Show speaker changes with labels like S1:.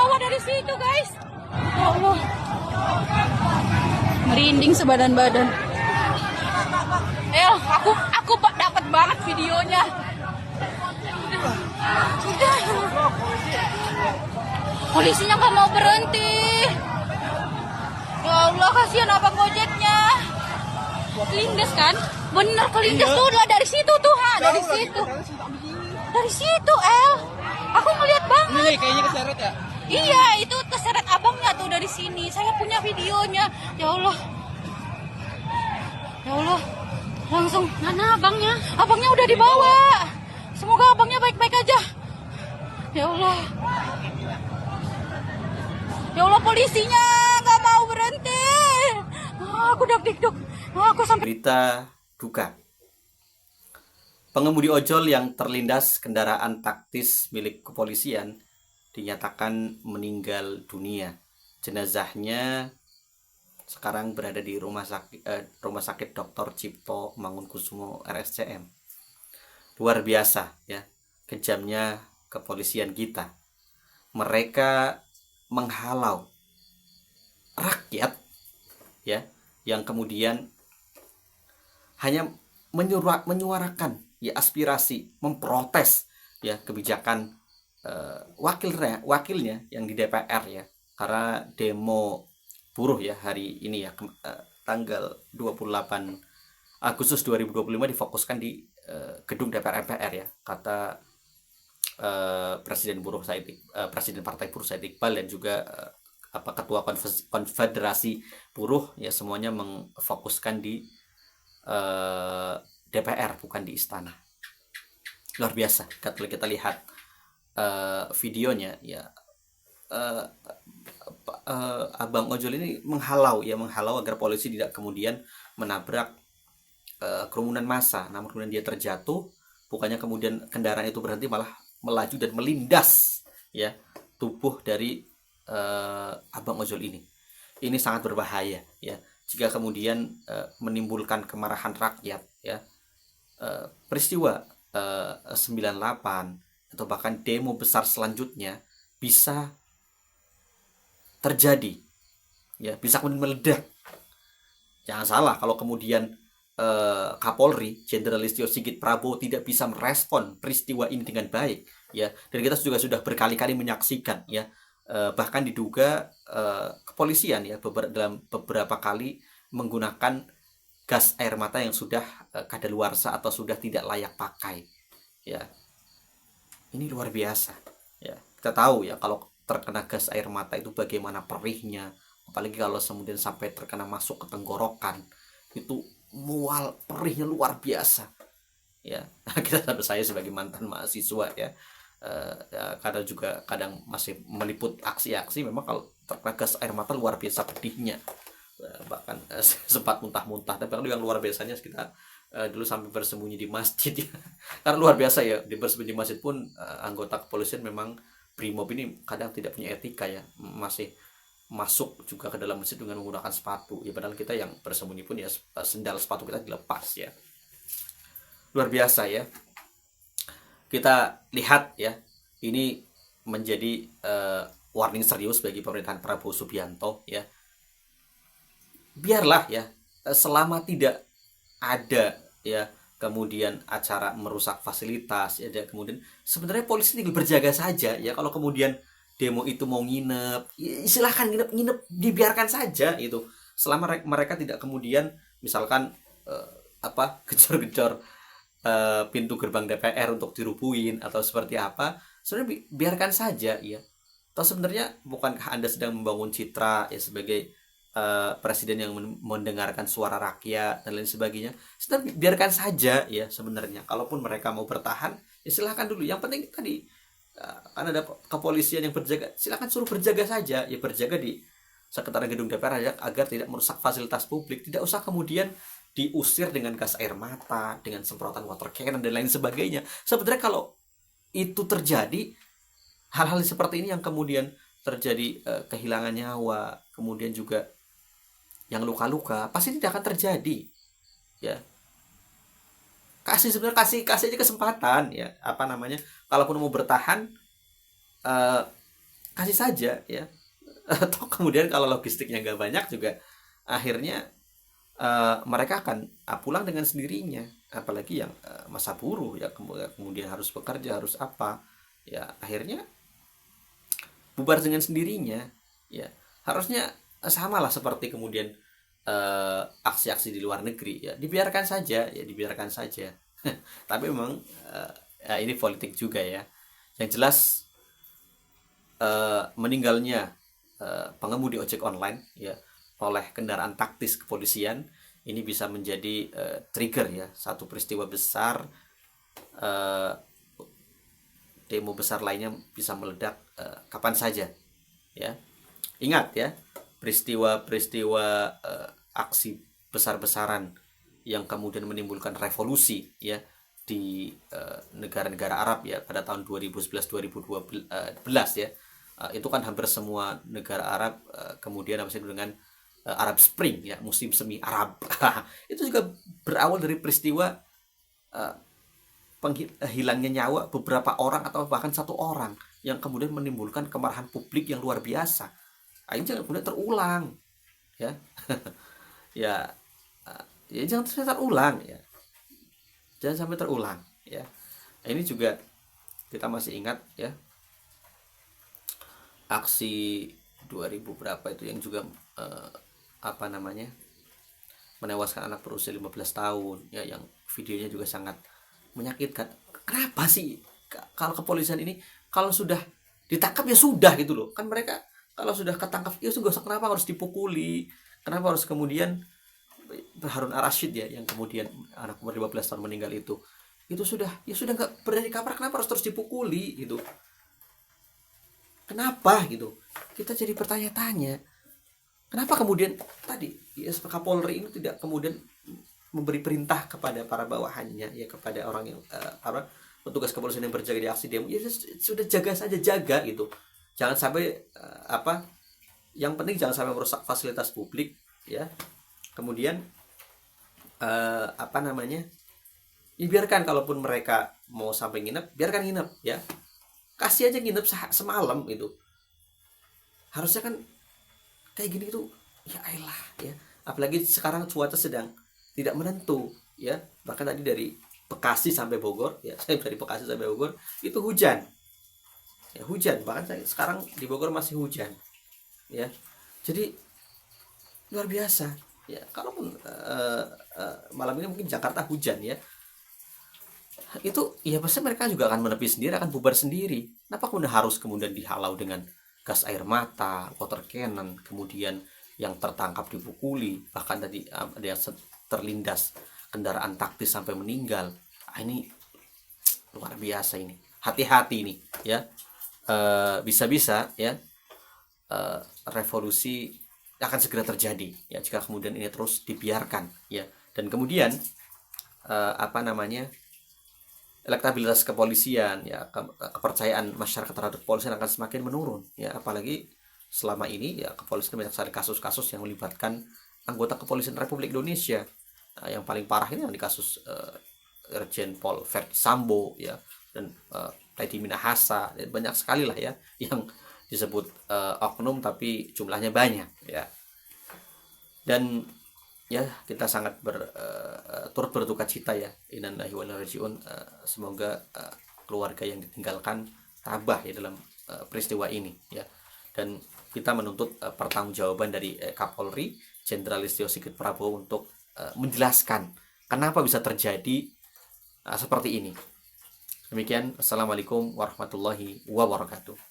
S1: bawah dari situ, guys. Ya Allah. Merinding sebadan-badan. Aku dapat banget videonya. Udah. Polisinya nggak mau berhenti. Ya Allah, kasihan abang gojeknya. Kelindes kan? Bener kelindes tuh lah dari situ tuh, dari situ. Dari situ, El. Aku ngeliat banget.
S2: Ini kayaknya keseret ya?
S1: Iya, itu keseret abangnya tuh dari sini. Saya punya videonya. Ya Allah. Ya Allah. Langsung, mana abangnya? Abangnya udah dibawa. Semoga abangnya baik-baik aja. Ya Allah. Ya Allah, polisinya nggak mau berhenti. Aku deg-deg. Aku sampai.
S3: Berita duka. Pengemudi ojol yang terlindas kendaraan taktis milik kepolisian dinyatakan meninggal dunia. Jenazahnya sekarang berada di rumah sakit Dr. Cipto Mangunkusumo RSCM. Luar biasa ya, kejamnya kepolisian kita. Mereka menghalau rakyat ya, yang kemudian hanya menyuarakan ya aspirasi, memprotes ya kebijakan wakilnya yang di DPR ya, karena demo buruh ya hari ini ya, tanggal 28 Agustus 2025 difokuskan di gedung DPR MPR ya, kata Presiden Partai Buruh Said Iqbal dan juga Ketua Konfederasi Buruh ya, semuanya memfokuskan di DPR bukan di istana. Luar biasa kalau kita lihat videonya ya, abang ojol ini menghalau agar polisi tidak kemudian menabrak kerumunan massa, namun kemudian dia terjatuh, bukannya kemudian kendaraan itu berhenti, malah melaju dan melindas ya tubuh dari abang ojol ini. Ini sangat berbahaya ya, jika kemudian menimbulkan kemarahan rakyat ya. Peristiwa 98 atau bahkan demo besar selanjutnya bisa terjadi ya, bisa kemudian meledak. Jangan salah kalau kemudian Kapolri Jenderal Listio Sigit Prabowo tidak bisa merespon peristiwa ini dengan baik ya, dan kita juga sudah berkali-kali menyaksikan ya, bahkan diduga kepolisian ya dalam beberapa kali menggunakan gas air mata yang sudah kadaluarsa atau sudah tidak layak pakai ya. Ini luar biasa ya. Kita tahu ya kalau terkena gas air mata itu bagaimana perihnya, apalagi kalau kemudian sampai terkena masuk ke tenggorokan, itu mual, perihnya luar biasa ya. Kita, saya sebagai mantan mahasiswa ya, kadang masih meliput aksi-aksi, memang kalau terkena gas air mata luar biasa pedihnya, bahkan sempat muntah-muntah. Tapi kalau yang luar biasanya kita dulu sampai bersembunyi di masjid ya. Karena luar biasa ya, bersembunyi di masjid pun anggota kepolisian memang Brimob ini kadang tidak punya etika ya, masih masuk juga ke dalam masjid dengan menggunakan sepatu ya, padahal kita yang bersembunyi pun ya sendal sepatu kita dilepas ya. Luar biasa ya. Kita lihat ya, ini menjadi warning serius bagi pemerintahan Prabowo Subianto ya. Biarlah ya, selama tidak ada ya kemudian acara merusak fasilitas ya, kemudian sebenarnya polisi tinggal berjaga saja ya. Kalau kemudian demo itu mau nginep ya, silahkan nginep, dibiarkan saja itu, selama mereka tidak kemudian misalkan gejor-gejor pintu gerbang DPR untuk dirubuhin atau seperti apa, sebenarnya biarkan saja ya. Atau sebenarnya bukankah Anda sedang membangun citra ya sebagai presiden yang mendengarkan suara rakyat dan lain sebagainya? Sebenarnya biarkan saja ya sebenarnya. Kalaupun mereka mau bertahan ya silahkan dulu. Yang penting tadi kan ada kepolisian yang berjaga, silakan suruh berjaga saja ya, berjaga di sekitaran gedung DPR agar tidak merusak fasilitas publik. Tidak usah kemudian diusir dengan gas air mata, dengan semprotan water cannon dan lain sebagainya. Sebenarnya kalau itu terjadi, hal-hal seperti ini yang kemudian terjadi kehilangan nyawa, kemudian juga yang luka-luka, pasti tidak akan terjadi ya. Kasih aja kesempatan ya, kalaupun mau bertahan kasih saja ya. Atau kemudian kalau logistiknya nggak banyak juga akhirnya mereka akan pulang dengan sendirinya, apalagi yang masa buruh ya, kemudian harus bekerja, harus apa ya, akhirnya bubar dengan sendirinya ya. Harusnya sama lah seperti kemudian aksi-aksi di luar negeri ya, dibiarkan saja ya, dibiarkan saja. Tapi memang ya ini politik juga ya. Yang jelas meninggalnya pengemudi ojek online ya oleh kendaraan taktis kepolisian ini bisa menjadi trigger ya, satu peristiwa besar, demo besar lainnya bisa meledak kapan saja ya. Ingat ya, peristiwa-peristiwa aksi besar-besaran yang kemudian menimbulkan revolusi ya di negara-negara Arab ya pada tahun 2011-2012 ya. Itu kan hampir semua negara Arab kemudian apa sih dengan Arab Spring ya, musim semi Arab. Itu juga berawal dari peristiwa hilangnya nyawa beberapa orang atau bahkan satu orang yang kemudian menimbulkan kemarahan publik yang luar biasa. Ini jangan kemudian terulang ya. Ya jangan sampai terulang ya. Jangan sampai terulang ya. Ini juga kita masih ingat ya, aksi 2000 berapa itu yang juga menewaskan anak berusia 15 tahun ya, yang videonya juga sangat menyakitkan. Kenapa sih kalau kepolisian ini kalau sudah ditangkap ya sudah gitu loh, kan mereka kalau sudah ketangkap ya sudah, kenapa harus dipukuli, kenapa harus kemudian Harun Ar-Rasyid ya yang kemudian anak umur 15 tahun meninggal itu sudah nggak berada di kamar, kenapa harus terus dipukuli gitu. Kenapa gitu? Kita jadi bertanya-tanya. Kenapa kemudian tadi ya, Kapolri ini tidak kemudian memberi perintah kepada para bawahannya ya, kepada orang yang petugas kepolisian yang berjaga di aksi demo, ya sudah jaga saja, jaga gitu. Jangan sampai yang penting jangan sampai merusak fasilitas publik ya. Kemudian ya biarkan, kalaupun mereka mau sampai nginep, biarkan nginep ya. Kasih aja nginep semalam itu. Harusnya kan kayak gini tuh ya elah ya. Apalagi sekarang cuaca sedang tidak menentu ya. Bahkan tadi dari Bekasi sampai Bogor ya, saya dari Bekasi sampai Bogor itu hujan. Ya hujan, bahkan sekarang di Bogor masih hujan. Ya. Jadi luar biasa ya. Kalaupun malam ini mungkin Jakarta hujan ya, itu ya pasti mereka juga akan menepi sendiri, akan bubar sendiri. Kenapa kemudian dihalau dengan gas air mata, water cannon, kemudian yang tertangkap dipukuli, bahkan tadi ada yang terlindas kendaraan taktis sampai meninggal. Ini luar biasa ini. Hati-hati ini ya. Bisa-bisa ya revolusi akan segera terjadi ya jika kemudian ini terus dibiarkan ya. Dan kemudian elektabilitas kepolisian ya, kepercayaan masyarakat terhadap kepolisian akan semakin menurun ya, apalagi selama ini ya kepolisian banyak sekali kasus-kasus yang melibatkan anggota kepolisian Republik Indonesia. Yang paling parah ini yang di kasus Irjen Pol Verdi Sambo ya, dan Teddy Minahasa, dan banyak sekali lah ya yang disebut oknum tapi jumlahnya banyak ya. Dan ya kita sangat turut berduka cita ya, inna lillahi wa inna ilaihi raji'un. Semoga keluarga yang ditinggalkan tabah ya dalam peristiwa ini ya. Dan kita menuntut pertanggungjawaban dari Kapolri Jenderal Listio Sigit Prabowo untuk menjelaskan kenapa bisa terjadi seperti ini. Demikian, assalamualaikum warahmatullahi wabarakatuh.